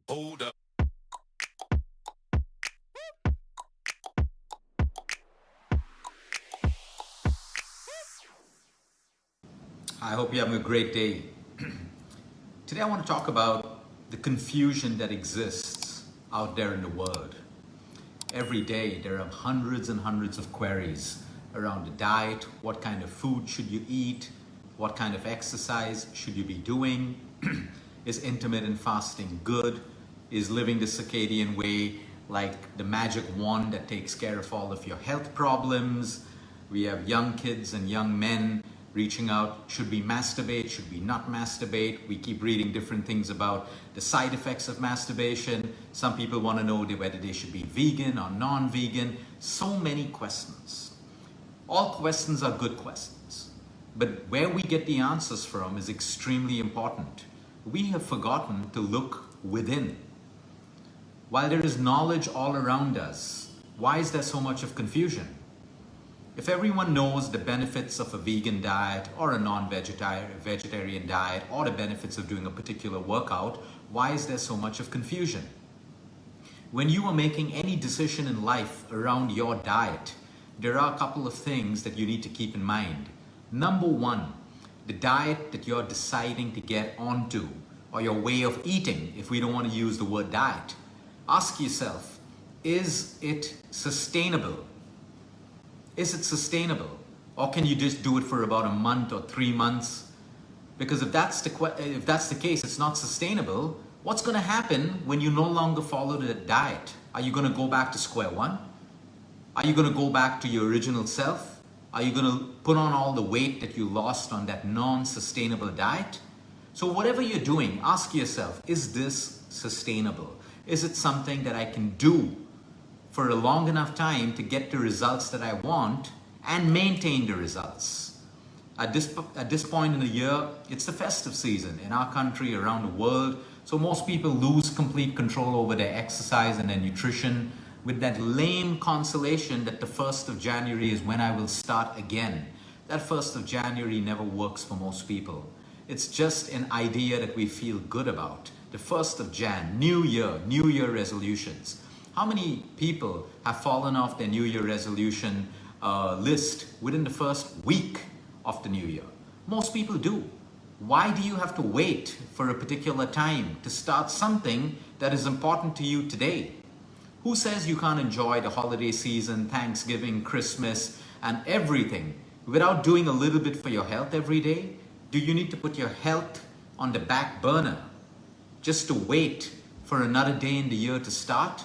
Hold up. I hope you're having a great day. Today I want to talk about the confusion that exists out there in the world. Every day there are hundreds and hundreds of queries around the diet. What kind of food should you eat? What kind of exercise should you be doing? Is intermittent fasting good? Is living the circadian way like the magic wand that takes care of all of your health problems? We have young kids and young men reaching out. Should we masturbate? Should we not masturbate? We keep reading different things about the side effects of masturbation. Some people want to know whether they should be vegan or non-vegan. So many questions. All questions are good questions. But where we get the answers from is extremely important. We have forgotten to look within. While there is knowledge all around us, why is there so much of confusion? If everyone knows the benefits of a vegan diet or a non-vegetarian diet or the benefits of doing a particular workout, why is there so much of confusion? When you are making any decision in life around your diet, there are a couple of things that you need to keep in mind. Number one, the diet that you're deciding to get onto, or your way of eating, if we don't want to use the word diet, ask yourself, is it sustainable? Is it sustainable? Or can you just do it for about a month or 3 months? Because if that's the case, it's not sustainable. What's going to happen when you no longer follow the diet? Are you going to go back to square one? Are you going to go back to your original self? Are you going to put on all the weight that you lost on that non-sustainable diet? So whatever you're doing, ask yourself, is this sustainable? Is it something that I can do for a long enough time to get the results that I want and maintain the results? At this point in the year, it's the festive season in our country, around the world. So most people lose complete control over their exercise and their nutrition with that lame consolation that the 1st of January is when I will start again. That 1st of January never works for most people. It's just an idea that we feel good about. The 1st of Jan, New Year resolutions. How many people have fallen off their New Year resolution list within the first week of the New Year? Most people do. Why do you have to wait for a particular time to start something that is important to you today? Who says you can't enjoy the holiday season, Thanksgiving, Christmas, and everything without doing a little bit for your health every day? Do you need to put your health on the back burner just to wait for another day in the year to start?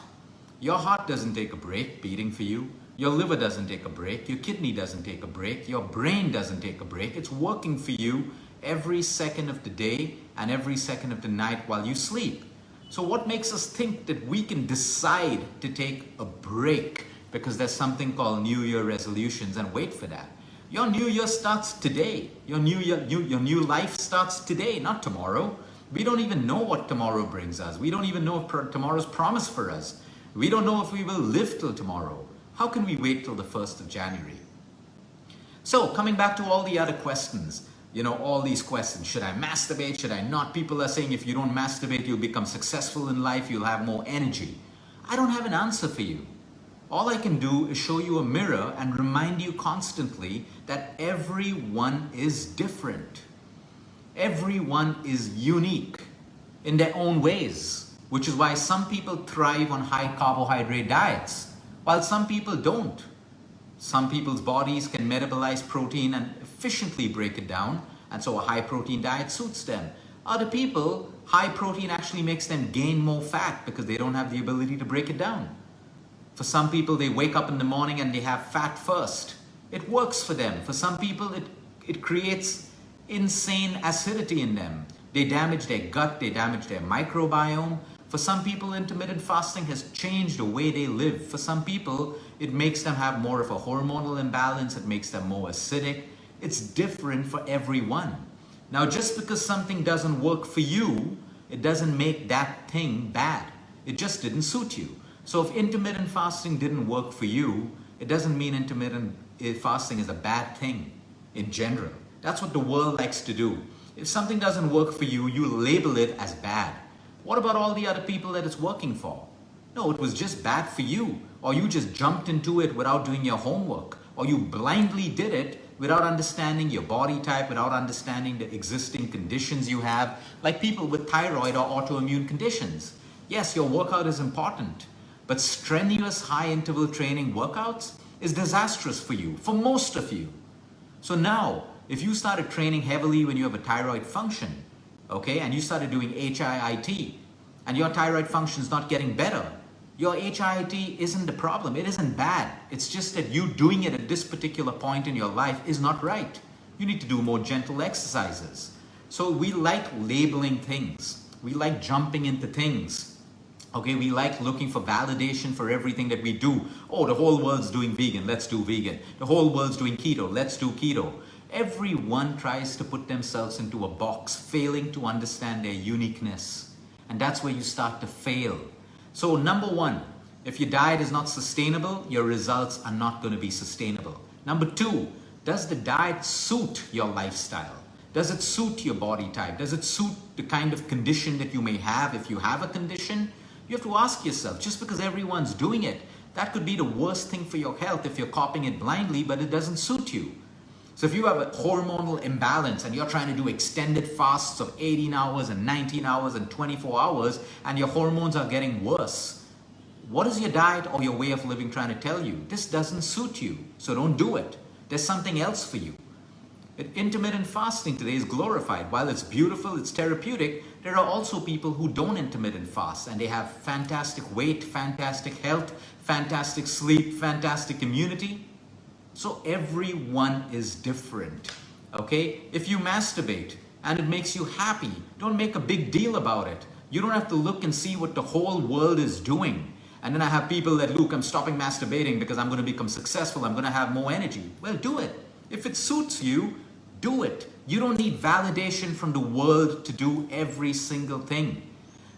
Your heart doesn't take a break beating for you. Your liver doesn't take a break. Your kidney doesn't take a break. Your brain doesn't take a break. It's working for you every second of the day and every second of the night while you sleep. So what makes us think that we can decide to take a break because there's something called New Year resolutions and wait for that? Your new year starts today. Your new life starts today, not tomorrow. We don't even know what tomorrow brings us. We don't even know if tomorrow's promised for us. We don't know if we will live till tomorrow. How can we wait till the 1st of January? So coming back to all the other questions, all these questions, should I masturbate? Should I not? People are saying if you don't masturbate, you'll become successful in life. You'll have more energy. I don't have an answer for you. All I can do is show you a mirror and remind you constantly that everyone is different. Everyone is unique in their own ways, which is why some people thrive on high carbohydrate diets, while some people don't. Some people's bodies can metabolize protein and efficiently break it down, and so a high protein diet suits them. Other people, high protein actually makes them gain more fat because they don't have the ability to break it down. For some people, they wake up in the morning and they have fat first. It works for them. For some people, it creates insane acidity in them. They damage their gut, they damage their microbiome. For some people, intermittent fasting has changed the way they live. For some people, it makes them have more of a hormonal imbalance. It makes them more acidic. It's different for everyone. Now, just because something doesn't work for you, it doesn't make that thing bad. It just didn't suit you. So if intermittent fasting didn't work for you, it doesn't mean intermittent fasting is a bad thing in general. That's what the world likes to do. If something doesn't work for you, you label it as bad. What about all the other people that it's working for? No, it was just bad for you. Or you just jumped into it without doing your homework. Or you blindly did it without understanding your body type, without understanding the existing conditions you have, like people with thyroid or autoimmune conditions. Yes, your workout is important, but strenuous high interval training workouts is disastrous for you, for most of you. So now, if you started training heavily when you have a thyroid function, okay, and you started doing HIIT, and your thyroid function is not getting better, your HIIT isn't the problem. It isn't bad. It's just that you doing it at this particular point in your life is not right. You need to do more gentle exercises. So we like labeling things. We like jumping into things. Okay, we like looking for validation for everything that we do. Oh, the whole world's doing vegan, let's do vegan. The whole world's doing keto, let's do keto. Everyone tries to put themselves into a box, failing to understand their uniqueness. And that's where you start to fail. So number one, if your diet is not sustainable, your results are not going to be sustainable. Number two, does the diet suit your lifestyle? Does it suit your body type? Does it suit the kind of condition that you may have? If you have a condition, you have to ask yourself, just because everyone's doing it, that could be the worst thing for your health if you're copying it blindly, but it doesn't suit you. So if you have a hormonal imbalance and you're trying to do extended fasts of 18 hours and 19 hours and 24 hours and your hormones are getting worse, what is your diet or your way of living trying to tell you? This doesn't suit you, so don't do it. There's something else for you. Intermittent fasting today is glorified. While it's beautiful, it's therapeutic, there are also people who don't intermittent fast and they have fantastic weight, fantastic health, fantastic sleep, fantastic immunity. So everyone is different, okay? If you masturbate and it makes you happy, don't make a big deal about it. You don't have to look and see what the whole world is doing. And then I have people that, Luke, I'm stopping masturbating because I'm going to become successful. I'm going to have more energy. Well, do it. If it suits you, do it. You don't need validation from the world to do every single thing.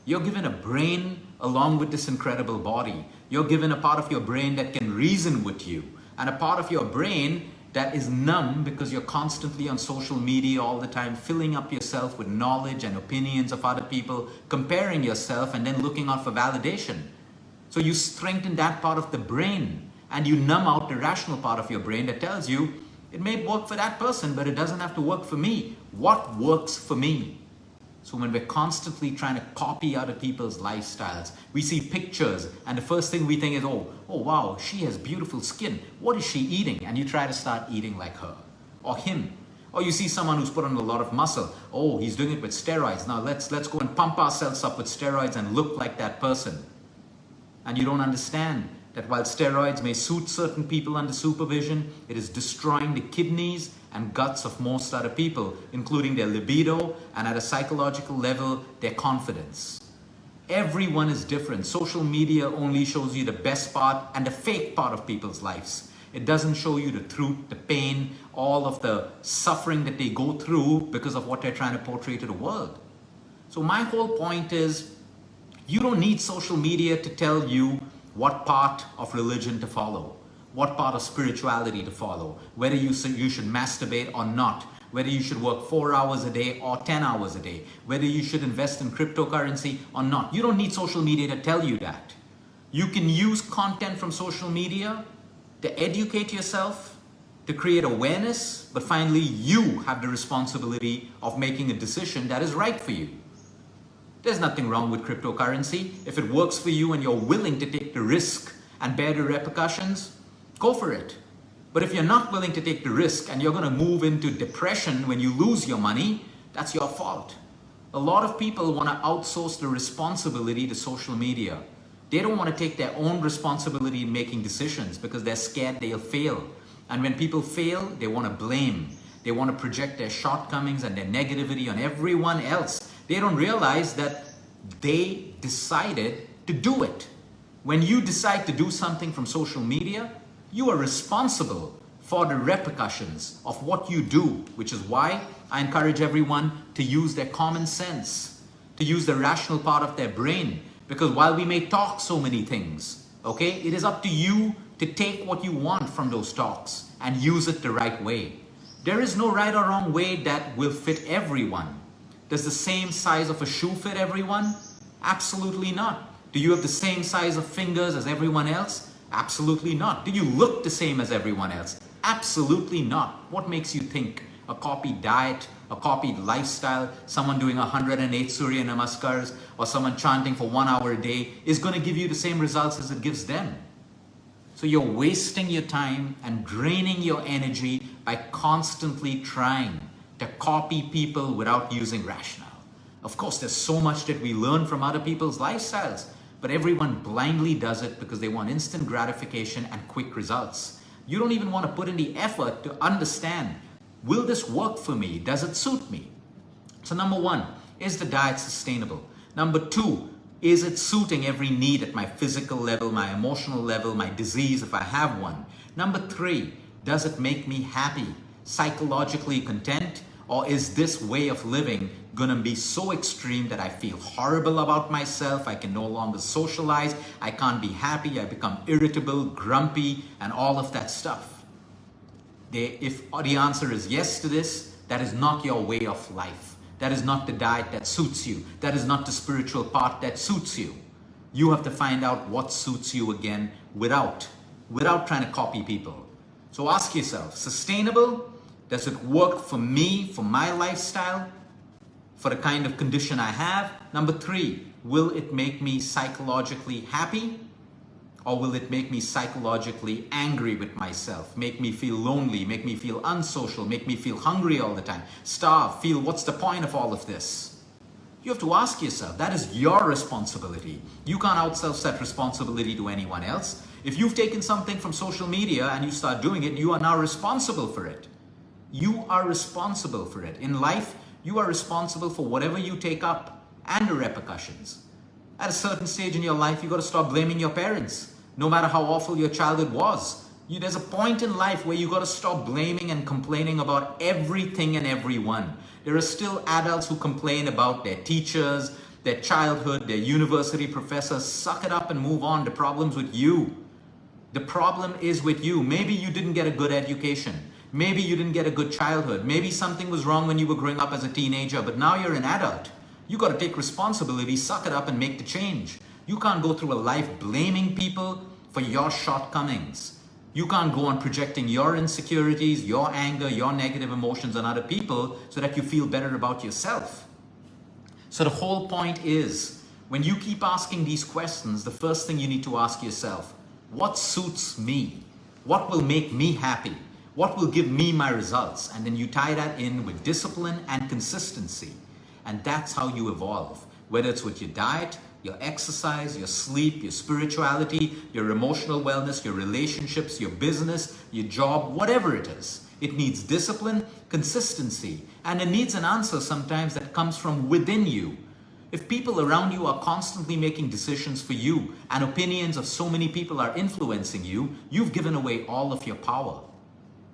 You're given a brain along with this incredible body. You're given a part of your brain that can reason with you. And a part of your brain that is numb because you're constantly on social media all the time, filling up yourself with knowledge and opinions of other people, comparing yourself and then looking out for validation. So you strengthen that part of the brain and you numb out the rational part of your brain that tells you, it may work for that person, but it doesn't have to work for me. What works for me? So when we're constantly trying to copy other people's lifestyles, we see pictures and the first thing we think is, oh wow, she has beautiful skin. What is she eating? And you try to start eating like her or him. Or you see someone who's put on a lot of muscle. Oh, he's doing it with steroids. Now let's go and pump ourselves up with steroids and look like that person. And you don't understand that while steroids may suit certain people under supervision, it is destroying the kidneys and guts of most other people, including their libido and at a psychological level, their confidence. Everyone is different. Social media only shows you the best part and the fake part of people's lives. It doesn't show you the truth, the pain, all of the suffering that they go through because of what they're trying to portray to the world. So my whole point is, you don't need social media to tell you what part of religion to follow, what part of spirituality to follow, whether you should masturbate or not, whether you should work 4 hours a day or 10 hours a day, whether you should invest in cryptocurrency or not. You don't need social media to tell you that. You can use content from social media to educate yourself, to create awareness, but finally you have the responsibility of making a decision that is right for you. There's nothing wrong with cryptocurrency. If it works for you and you're willing to take the risk and bear the repercussions, go for it. But if you're not willing to take the risk and you're going to move into depression when you lose your money, that's your fault. A lot of people want to outsource the responsibility to social media. They don't want to take their own responsibility in making decisions because they're scared they'll fail. And when people fail, they want to blame. They want to project their shortcomings and their negativity on everyone else. They don't realize that they decided to do it. When you decide to do something from social media, you are responsible for the repercussions of what you do, which is why I encourage everyone to use their common sense, to use the rational part of their brain. Because while we may talk so many things, okay, it is up to you to take what you want from those talks and use it the right way. There is no right or wrong way that will fit everyone. Does the same size of a shoe fit everyone? Absolutely not. Do you have the same size of fingers as everyone else? Absolutely not. Do you look the same as everyone else? Absolutely not. What makes you think a copied diet, a copied lifestyle, someone doing 108 Surya Namaskars, or someone chanting for 1 hour a day is going to give you the same results as it gives them? So you're wasting your time and draining your energy by constantly trying to copy people without using rationale. Of course, there's so much that we learn from other people's lifestyles, but everyone blindly does it because they want instant gratification and quick results. You don't even want to put in the effort to understand, will this work for me? Does it suit me? So number one, is the diet sustainable? Number two, is it suiting every need at my physical level, my emotional level, my disease if I have one? Number three, does it make me happy, psychologically content? Or is this way of living gonna be so extreme that I feel horrible about myself, I can no longer socialize, I can't be happy, I become irritable, grumpy, and all of that stuff? If the answer is yes to this, that is not your way of life. That is not the diet that suits you. That is not the spiritual path that suits you. You have to find out what suits you again without trying to copy people. So ask yourself, sustainable? Does it work for me, for my lifestyle, for the kind of condition I have? Number three, will it make me psychologically happy? Or will it make me psychologically angry with myself, make me feel lonely, make me feel unsocial, make me feel hungry all the time, starve, feel what's the point of all of this? You have to ask yourself, that is your responsibility. You can't outsource that responsibility to anyone else. If you've taken something from social media and you start doing it, you are now responsible for it. You are responsible for it. In life, you are responsible for whatever you take up and the repercussions. At a certain stage in your life, you got to stop blaming your parents. No matter how awful your childhood was, there's a point in life where you got to stop blaming and complaining about everything and everyone. There are still adults who complain about their teachers, their childhood, their university professors. Suck it up and move on. The problem's with you. The problem is with you. Maybe you didn't get a good education. Maybe you didn't get a good childhood. Maybe something was wrong when you were growing up as a teenager, but now you're an adult. You got to take responsibility, suck it up, and make the change. You can't go through a life blaming people for your shortcomings. You can't go on projecting your insecurities, your anger, your negative emotions on other people so that you feel better about yourself. So the whole point is, when you keep asking these questions, the first thing you need to ask yourself, what suits me? What will make me happy? What will give me my results? And then you tie that in with discipline and consistency. And that's how you evolve. Whether it's with your diet, your exercise, your sleep, your spirituality, your emotional wellness, your relationships, your business, your job, whatever it is. It needs discipline, consistency, and it needs an answer sometimes that comes from within you. If people around you are constantly making decisions for you and opinions of so many people are influencing you, you've given away all of your power.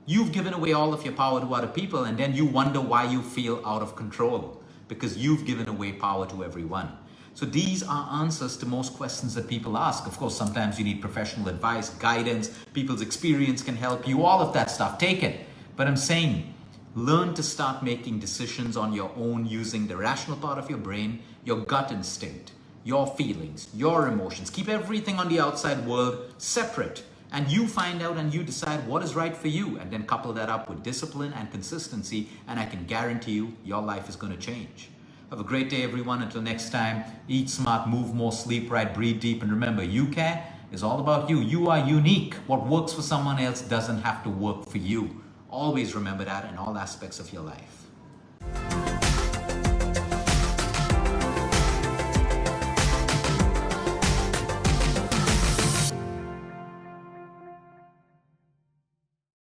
You've given away all of your power to other people, and then you wonder why you feel out of control, because you've given away power to everyone. So these are answers to most questions that people ask. Of course, sometimes you need professional advice, guidance, people's experience can help you, all of that stuff, take it. But I'm saying, learn to start making decisions on your own using the rational part of your brain, your gut instinct, your feelings, your emotions. Keep everything on the outside world separate. And you find out and you decide what is right for you, and then couple that up with discipline and consistency, and I can guarantee you your life is going to change. Have a great day, everyone. Until next time, eat smart, move more, sleep right, breathe deep, and remember, you care is all about you. You are unique. What works for someone else doesn't have to work for you. Always remember that in all aspects of your life.